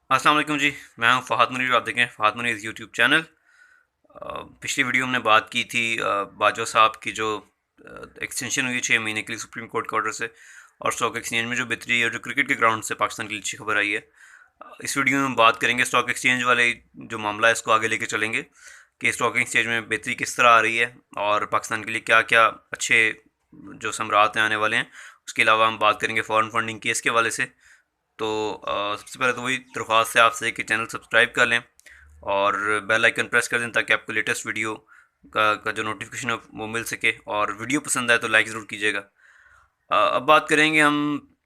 अस्सलाम वालेकुम जी। मैं हूं फ़हद मुनीर। आप देखें फ़हद मुनीर यूट्यूब चैनल। पिछली वीडियो में हमने बात की थी बाजवा साहब की जो एक्सटेंशन हुई 6 महीने के लिए सुप्रीम कोर्ट के ऑर्डर से, और स्टॉक एक्सचेंज में जो बेहतरी है, जो क्रिकेट के ग्राउंड से पाकिस्तान के लिए अच्छी खबर आई है। इस वीडियो में हम बात करेंगे स्टॉक एक्सचेंज वाले जो मामला है इसको आगे लेके चलेंगे कि स्टॉक एक्सचेंज में बेहतरी किस तरह आ रही है और पाकिस्तान के लिए क्या क्या अच्छे जो समरात हैं आने वाले हैं। उसके अलावा हम बात करेंगे फॉरेन फंडिंग केस के हवाले से। तो सबसे पहले तो वही दरख्वास्त है आपसे कि चैनल सब्सक्राइब कर लें और बेल आइकन प्रेस कर दें ताकि आपको लेटेस्ट वीडियो का जो नोटिफिकेशन है वो मिल सके, और वीडियो पसंद आए तो लाइक ज़रूर कीजिएगा। अब बात करेंगे हम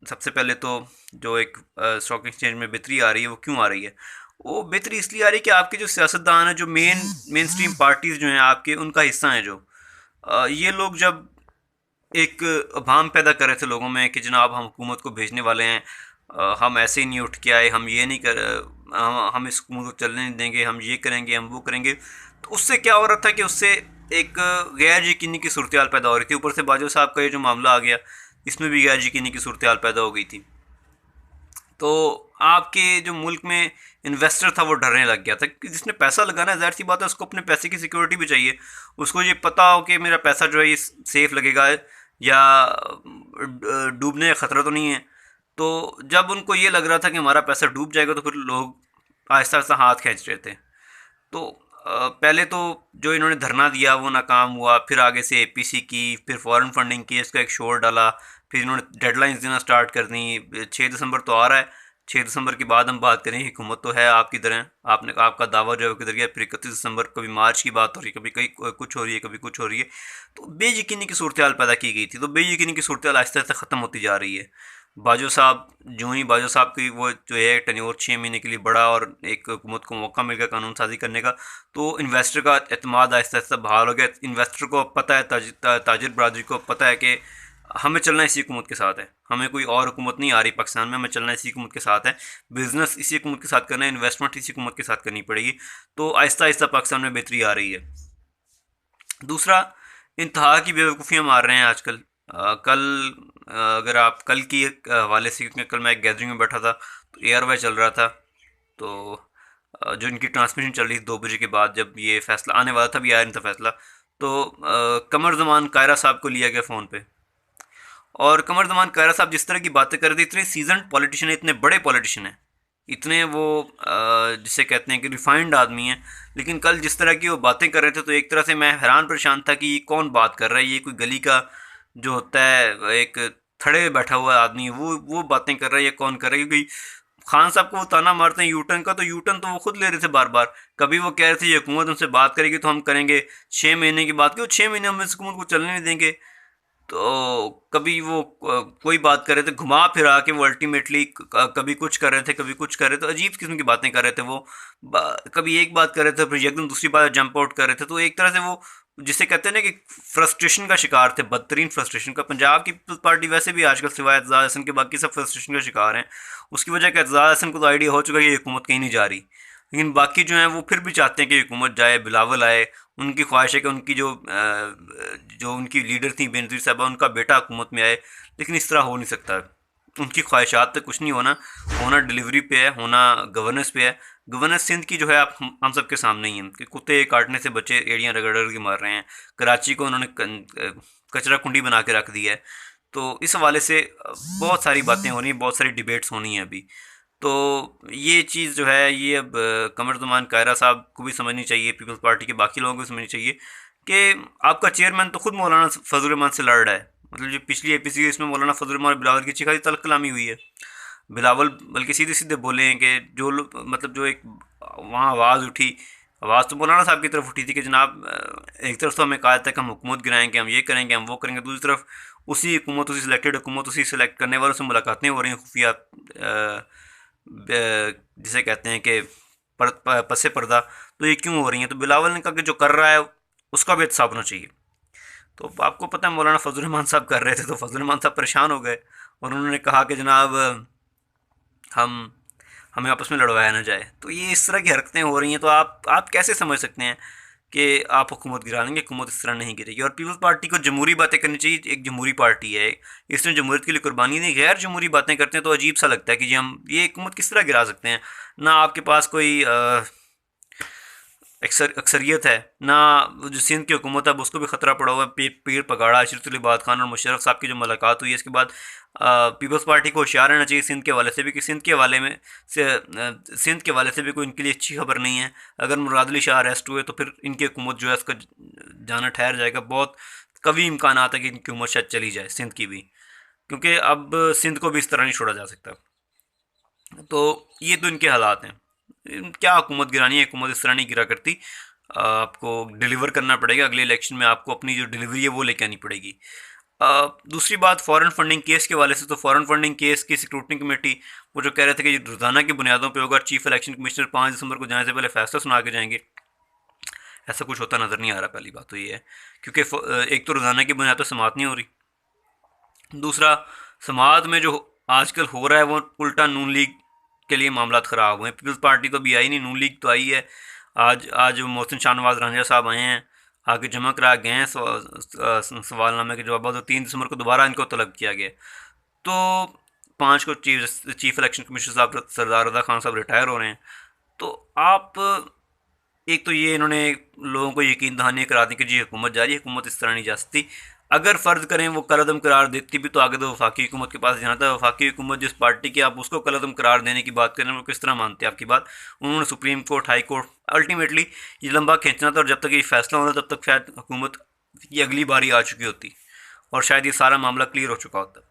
सबसे पहले तो जो एक स्टॉक एक्सचेंज में बेहतरी आ रही है वो क्यों आ रही है। वो बेहतरी इसलिए आ रही है कि आपके जो सियासतदान हैं, जो मेन स्ट्रीम पार्टीज़ जो हैं आपके, उनका हिस्सा हैं जो ये लोग जब एक अभाम पैदा कर रहे थे लोगों में कि जनाब हम हुकूमत को भेजने वाले हैं, हम ऐसे ही नहीं उठ के आए, हम ये नहीं कर हम इस हुकूमत को चलने नहीं देंगे, हम ये करेंगे, हम वो करेंगे। तो उससे क्या हो रहा था कि उससे एक गैर यकीनी की सूरत हाल पैदा हो रही थी। ऊपर से बाजवा साहब का ये जो मामला आ गया, इसमें भी गैर यकीनी की सूरत हाल पैदा हो गई थी। तो आपके जो मुल्क में इन्वेस्टर था वो डरने लग गया था कि जिसने पैसा लगाना है, ज़ाहिर सी बात है उसको अपने पैसे की सिक्योरिटी भी चाहिए। उसको ये पता हो कि मेरा पैसा जो है ये सेफ लगेगा या डूबने का ख़तरा तो नहीं है। तो जब उनको ये लग रहा था कि हमारा पैसा डूब जाएगा तो फिर लोग आहिस्ता आहिस्ता हाथ खींच रहे थे। तो पहले तो जो इन्होंने धरना दिया वो नाकाम हुआ, फिर आगे से एपीसी की, फिर फॉरेन फंडिंग की, इसका एक शोर डाला, फिर इन्होंने डेडलाइंस देना स्टार्ट कर दी। 6 दिसंबर तो आ रहा है, 6 दिसंबर के बाद हम बात करें। हुकूमत तो है आपकी तरह, आपने आपका दावा जो है वो किधर गया। फिर 31 दिसंबर, कभी मार्च की बात हो रही है, कभी कहीं कुछ हो रही है, कभी कुछ हो रही है। तो बेयकीनी की सूरत हाल पैदा की गई थी। तो बेयकीनी की सूरत हाल आहिस्ता आहिस्ता ख़त्म होती जा रही है। बाजवा साहब, जो ही बाजवा साहब की वो जो है टेन्योर 6 महीने के लिए बढ़ा और एक हुकूमत को मौका मिल गया कानून साजी करने का, तो इन्वेस्टर का एतमाद आहिस्ता आहिस्ता बहाल हो गया। इन्वेस्टर को पता है, ताजिर बरदरी को पता है कि हमें चलना इसी हुकूमत के साथ है, हमें कोई और हुकूमत नहीं आ रही पाकिस्तान में, हमें चलना इसी हुकूमत के साथ है, बिजनेस इसी हुकूमत के साथ करना है, इन्वेस्टमेंट इसी हुकूमत के साथ करनी पड़ेगी। तो आहिस्ता आहिस्ता पाकिस्तान में बेहतरी आ रही है। दूसरा, इंतहा की बेवकूफ़ियाँ मार रहे हैं आजकल। कल अगर आप कल की हवाले से, क्योंकि कल मैं एक गैदरिंग में बैठा था तो एयर वाई चल रहा था। तो जो इनकी ट्रांसमिशन चल रही थी 2 बजे के बाद, जब ये फैसला आने वाला था, भी आया नहीं था फैसला। तो कमर जमान कायरा साहब को लिया गया फ़ोन पे, और कमर जमान कायरा साहब जिस तरह की बातें कर रहे थे, इतने सीजनड पॉलिटिशियन है, इतने बड़े पॉलिटिशियन हैं, इतने वो जिसे कहते हैं कि रिफाइंड आदमी हैं, लेकिन कल जिस तरह की वो बातें कर रहे थे तो एक तरह से मैं हैरान परेशान था कि ये कौन बात कर रहा है। ये कोई गली का जो होता है एक थड़े में बैठा हुआ आदमी, वो बातें कर रहा है, ये कौन कर रहा है। क्योंकि खान साहब को वो ताना मारते हैं यूटर्न का, तो यूटर्न तो वो खुद ले रहे थे बार बार। कभी वो कह रहे थे ये हुकूमत हमसे बात करेगी तो हम करेंगे 6 महीने की बात, क्यों 6 महीने हम इस हुकूमत को चलने नहीं देंगे। तो कभी वो कोई बात कर रहे थे घुमा फिरा के, वो अल्टीमेटली कभी कुछ कर रहे थे, कभी कुछ कर रहे थे, अजीब किस्म की बातें कर रहे थे वो। कभी एक बात कर रहे थे फिर एकदम दूसरी बात जंप आउट कर रहे थे। तो एक तरह से वो जिसे कहते हैं ना कि फ्रस्ट्रेशन का शिकार थे, बदतरीन फ्रस्ट्रेशन का। पंजाब की पीपल्स पार्टी वैसे भी आजकल सिवाय एतजाज हसन के बाकी सब फ्रस्ट्रेशन का शिकार हैं। उसकी वजह का एतजाज हसन को तो आइडिया हो चुका है कि ये हुकूमत कहीं नहीं जा रही, लेकिन बाकी जो हैं वो फिर भी चाहते हैं कि हुकूमत जाए, बिलावल आए। उनकी ख्वाहिश है कि उनकी जो उनकी लीडर थी बेनज़ीर साहबा, उनका बेटा हुकूमत में आए, लेकिन इस तरह हो नहीं सकता। उनकी ख्वाहिशात पे कुछ नहीं होना, होना डिलीवरी पे है, होना गवर्नेंस पे है। गवर्नेंस सिंध की जो है आप हम सब के सामने ही है कि कुत्ते काटने से बच्चे एड़ियाँ रगड़ रगड़ के मार रहे हैं। कराची को उन्होंने कचरा कुंडी बना के रख दिया है। तो इस हवाले से बहुत सारी बातें हो रही हैं, बहुत सारी डिबेट्स होनी है अभी। तो ये चीज़ जो है ये अब कमर ज़मान कायरा साहब को भी समझनी चाहिए, पीपल्स पार्टी के बाकी लोगों को भी समझनी चाहिए कि आपका चेयरमैन तो खुद मौलाना फजल रहमान से लड़ रहा है। मतलब जो पिछली एपीसी इसमें मौलाना फजल रहमान और बिलावल की अच्छी खासी तल्ख कलामी हुई है। बिलावल बल्कि सीधे सीधे बोले हैं कि जो लोग मतलब जो एक वहाँ आवाज़ उठी, आवाज़ तो मौलाना साहब की तरफ उठी थी कि जनाब एक तरफ तो हमें कहा था कि हम हुकूमत गिराएंगे, हम ये करेंगे, हम वो करेंगे। दूसरी तरफ उसी हुकूमत, उसी सिलेक्टेड हुकूमत, उसी सेलेक्ट करने वालों से मुलाकातें हो रही हैं खुफिया, जिसे कहते हैं कि पसे पर्दा। तो ये क्यों हो रही हैं? तो बिलावल ने कहा कि जो कर रहा है उसका भी एहतसाब होना चाहिए। तो आपको पता है मौलाना फजल रहमान साहब कर रहे थे, तो फजल रहमान साहब परेशान हो गए और उन्होंने कहा कि जनाब हम हमें आपस में लड़वाया ना जाए। तो ये इस तरह की हरकतें हो रही हैं। तो आप कैसे समझ सकते हैं कि आप हुकूमत गिरा लेंगे, हुकूमत इस तरह नहीं गिरेगी। और पीपल्स पार्टी को जमहूरी बातें करनी चाहिए, एक जमहूरी पार्टी है, इसने जमहूरियत के लिए कुर्बानी दी। गैर जमहूरी बातें करते हैं तो अजीब सा लगता है कि जी हम ये हुकूमत किस तरह गिरा सकते हैं। ना आपके पास कोई अक्सरियत है, ना जो सिंध की हुकूमत है उसको भी ख़तरा पड़ा हुआ है। पीर पगाड़ा अशरफ इबाद खान और मुशर्रफ साहब की जो मुलाकात हुई है इसके बाद पीपल्स पार्टी को होशियार रहना चाहिए सिंध के हवाले से भी, कि सिंध के हवाले में से सिंध के हवाले से भी कोई इनके लिए अच्छी खबर नहीं है। अगर मुराद अली शाह अरेस्ट हुए तो फिर इनकी हुकूमत जो है उसका जाना ठहर जाएगा। बहुत कभी इम्कान आता है कि इनकी हुकूमत शायद चली जाए सिंध की भी, क्योंकि अब सिंध को भी इस तरह नहीं छोड़ा जा सकता। तो ये तो इनके हालात हैं। क्या हुकूमत गिरानी है, हुकूमत इस तरह नहीं गिरा करती। आपको डिलीवर करना पड़ेगा, अगले इलेक्शन में आपको अपनी जो डिलीवरी है वो लेके आनी पड़ेगी। दूसरी बात फॉरेन फंडिंग केस के वाले से, तो फॉरेन फंडिंग केस की स्क्रूटनी कमेटी वो जो कह रहे थे कि रोज़ाना की बुनियादों पर होगा, चीफ इलेक्शन कमिश्नर 5 दिसंबर को जाने से पहले फैसला सुना के जाएंगे, ऐसा कुछ होता नज़र नहीं आ रहा। पहली बात तो ये है, क्योंकि एक तो रोज़ाना की बुनियाद पर समाअत नहीं हो रही, दूसरा समाज में जो आजकल हो रहा है वो उल्टा नून लीग के लिए मामला ख़राब हुए हैं। पीपल्स पार्टी तो अभी आई नहीं, नून लीग तो आई है। आज आज मोहसिन शाहनवाज रंजा साहब आए हैं, आगे जमा करा गए हैं सवालनामे के जवाब, तो 3 दिसंबर को दोबारा इनको तलब किया गया। तो 5 को चीफ इलेक्शन कमिश्नर साहब सरदार रजा खान साहब रिटायर हो रहे हैं। तो आप एक तो ये इन्होंने लोगों को यकीन दहानी करा दी कि जी हुकूमत जा रही है, हुकूमत इस तरह नहीं जा सकती। अगर फ़र्ज़ करें वो कलअदम करार देती भी तो आगे तो वफाकी हुकूमत के पास जाना था। वफाकी हुकूमत जिस पार्टी की आप उसको कलअदम करार देने की बात करें, वो किस तरह मानते हैं आपकी बात। उन्होंने supreme court, high court, ultimately ये लंबा खींचना था, और जब तक ये फैसला होना तब तक शायद हुकूमत की अगली बारी आ चुकी होती और शायद ये सारा मामला क्लियर हो चुका होता।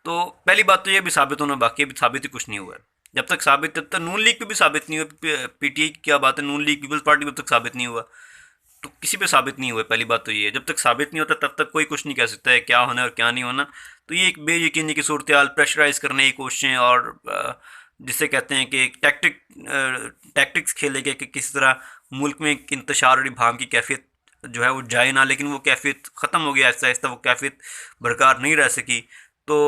तो पहली बात तो ये भी साबित होना बाकी, अभी साबित ही कुछ नहीं हुआ है। जब तक साबित, तब तक नून लीग पे भी साबित नहीं हुआ। पीटीआई की क्या बात है, नून लीग पीपल्स पार्टी जब तक साबित नहीं हुआ तो किसी पे साबित नहीं हुआ। पहली बात तो ये है, जब तक साबित नहीं होता तब तक कोई कुछ नहीं कह सकता है क्या होना है और क्या नहीं होना। तो ये एक बेयकीनी की सूरत हाल, प्रेशराइज करने की कोशिशें, और जिसे कहते हैं कि एक टैक्टिक्स खेले गए कि किस तरह मुल्क में इंतशार और इबाहम की कैफियत जो है वो जाए ना, लेकिन वो कैफियत ख़त्म हो गई आहिस्ता आहिस्ता, वो कैफियत बरकरार नहीं रह सकी। तो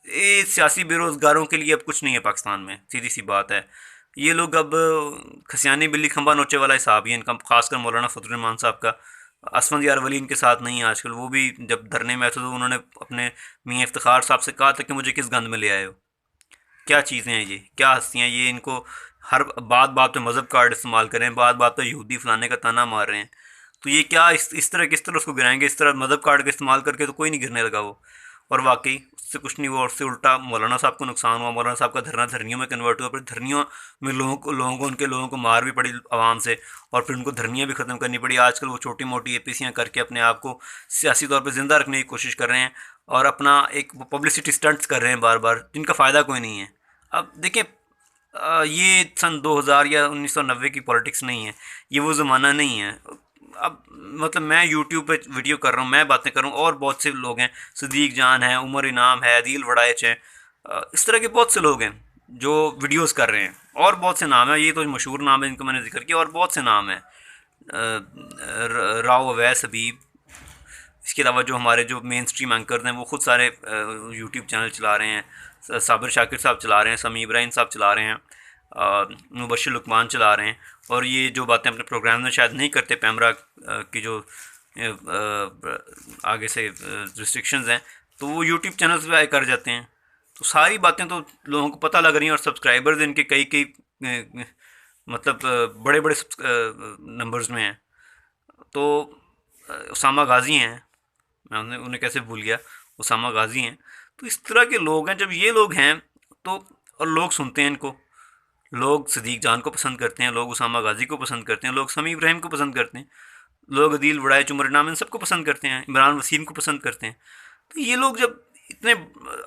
ये सियासी बेरोज़गारों के लिए अब कुछ नहीं है पाकिस्तान में, सीधी सी बात है। ये लोग अब खसियानी बिल्ली खंबा नोचे वाला हिसाब ही है इनका, खासकर मौलाना फजलुर्रहमान साहब का। असफंद यार वली इनके साथ नहीं है आजकल। वो भी जब धरने में आए थे तो उन्होंने अपने मियाँ इफ्तिखार साहब से कहा था कि मुझे किस गंद में ले आए हो। क्या चीज़ें हैं ये, क्या हस्तियाँ ये, इनको हर बात बात पे मज़हब कार्ड इस्तेमाल करें, बात बात पे यहूदी फलाने का ताना मार रहे हैं। तो ये क्या इस तरह किस तरह उसको गिराएंगे? इस तरह मज़हब कार्ड का इस्तेमाल करके तो कोई नहीं गिरने लगा वो। और वाकई उससे कुछ नहीं हुआ, और उससे उल्टा मौलाना साहब को नुकसान हुआ। मौलाना साहब का धरना धरनियों में कन्वर्ट हुआ, फिर धरनियों में लोगों को मार भी पड़ी आवाम से, और फिर उनको धरनियाँ भी ख़त्म करनी पड़ी। आजकल वो छोटी मोटी एपीसियाँ करके अपने आप को सियासी तौर पर ज़िंदा रखने की कोशिश कर रहे हैं, और अपना एक पब्लिसिटी स्टंट्स कर रहे हैं बार बार, जिनका फ़ायदा कोई नहीं है। अब देखिए, ये सन 2000 या 1990 की पॉलिटिक्स नहीं है, ये वो ज़माना नहीं है। अब मतलब मैं यूट्यूब पे वीडियो कर रहा हूँ, मैं बातें कर रहा हूँ, और बहुत से लोग हैं, सदीक जान है, उमर इनाम है, अदील वड़ाइच है, इस तरह के बहुत से लोग हैं जो वीडियोस कर रहे हैं, और बहुत से नाम हैं। ये तो मशहूर नाम है जिनका मैंने जिक्र किया, और बहुत से नाम हैं, राव अवैस हबीब। इसके अलावा जो हमारे जो मेन स्ट्रीम एंकर हैं वो खुद सारे यूट्यूब चैनल चला रहे हैं। साबिर शाकिर साहब चला रहे हैं, समी इब्राहिम साहब चला रहे हैं, मुबशिर लुकमान चला रहे हैं। और ये जो बातें अपने प्रोग्राम में शायद नहीं करते, पैमरा की जो आगे से रिस्ट्रिक्शंस हैं, तो वो यूट्यूब चैनल्स पे कर जाते हैं। तो सारी बातें तो लोगों को पता लग रही हैं, और सब्सक्राइबर्स इनके कई कई मतलब बड़े बड़े नंबर्स में हैं। तो उसामा गाजी हैं, मैं उन्हें कैसे भूल गया, उसामा गाजी हैं। तो इस तरह के लोग हैं। जब ये लोग हैं तो और लोग सुनते हैं इनको, लोग सदीक जान को पसंद करते हैं, लोग उसामा गाजी को पसंद करते हैं, लोग समी इब्राहिम को पसंद करते हैं, लोग अदील वड़ाइच, उमर इनाम, इन सबको पसंद करते हैं, इमरान वसीम को पसंद करते हैं। तो ये लोग जब इतने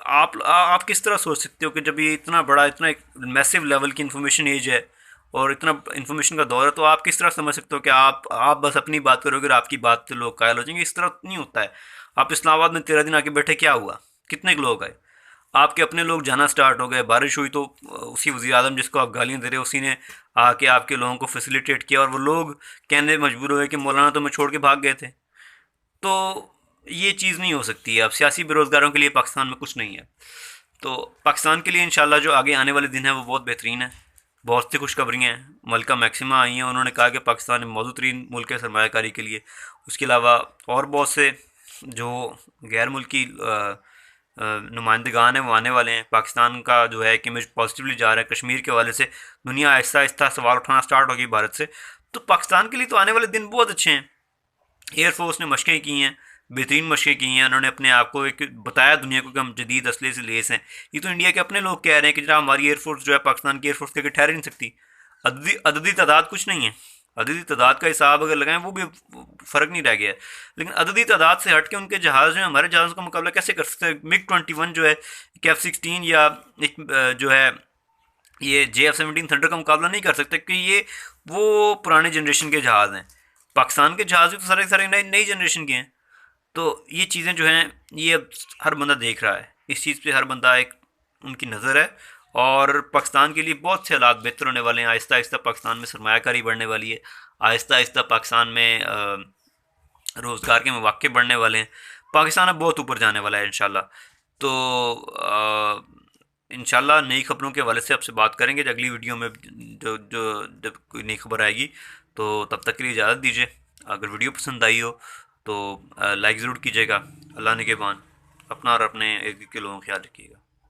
आप किस तरह सोच सकते हो कि जब ये इतना बड़ा, इतना एक मैसिव लेवल की इन्फॉर्मेशन एज है और इतना इन्फॉर्मेशन का दौर है, तो आप किस तरह समझ सकते हो कि आप बस अपनी बात करोगे और आपकी बात से लोग कायल हो जाएंगे? इस तरह नहीं होता है। आप इस्लामाबाद में 13 दिन आके बैठे, क्या हुआ? कितने लोग आए? आपके अपने लोग जाना स्टार्ट हो गए। बारिश हुई तो उसी वज़ीर आज़म जिसको आप गालियाँ दे रहे हो उसी ने आके आपके लोगों को फैसिलिटेट किया, और वो लोग कहने मजबूर हुए कि मौलाना तो मैं छोड़ के भाग गए थे। तो ये चीज़ नहीं हो सकती है। अब सियासी बेरोज़गारों के लिए पाकिस्तान में कुछ नहीं है। तो पाकिस्तान के लिए इंशाल्लाह जो आगे आने वाले दिन है वो बहुत बेहतरीन है, बहुत सी खुशखबरियाँ हैं। मलका मैक्सिमा आई हैं, उन्होंने कहा कि पाकिस्तान में मौजूद तरीन मुल्क है सरमायाकारी के लिए। उसके अलावा और बहुत से जो गैर मुल्की नुमाइंदगान हैं वो आने वाले हैं। पाकिस्तान का जो है कि इमेज पॉजिटिवली जा रहा है। कश्मीर के हवाले से दुनिया आहिस्ता आहिस्ता सवाल उठाना स्टार्ट होगी भारत से। तो पाकिस्तान के लिए तो आने वाले दिन बहुत अच्छे हैं। एयरफोर्स ने मशक़ें की हैं, बेहतरीन मशक़ें की हैं। उन्होंने अपने आप को एक बताया दुनिया को कि हम जदीद असले से लेस हैं। ये तो इंडिया के अपने लोग कह रहे हैं कि जनाब हमारी एयरफोर्स जो है पाकिस्तान की एयरफोर्स के ठहर नहीं सकती। अददी तादाद कुछ नहीं है। अददी तादाद का हिसाब अगर लगाएं वो भी फ़र्क नहीं रह गया है। लेकिन अददी तादाद से हट के उनके जहाज़ जो है हमारे जहाज़ का मुकाबला कैसे कर सकते हैं। MiG-21 जो है, F-16 या एक जो है ये JF-17 थंडर का मुकाबला नहीं कर सकते, क्योंकि ये वो पुराने जनरेशन के जहाज़ हैं। पाकिस्तान के जहाज़ भी तो सारे सारे नई नई जनरेशन के हैं। तो ये चीज़ें जो हैं ये अब हर बंदा देख रहा है। इस चीज़ पे हर बंदा एक उनकी नज़र है। और पाकिस्तान के लिए बहुत से हालात बेहतर होने वाले हैं। आहिस्ता आहिस्ता पाकिस्तान में सरमायाकारी बढ़ने वाली है। आहिस्ता आहिस्ता पाकिस्तान में रोज़गार के मौके बढ़ने वाले हैं। पाकिस्तान अब बहुत ऊपर जाने वाला है इंशाल्लाह। तो इंशाल्लाह नई खबरों के हवाले से आपसे बात करेंगे अगली वीडियो में, जो जो जब कोई नई खबर आएगी। तो तब तक के लिए इजाज़त दीजिए। अगर वीडियो पसंद आई हो तो लाइक ज़रूर कीजिएगा। अल्लाह ने के बान, अपना और अपने इर्द गिर्द के लोगों का ख्याल रखिएगा।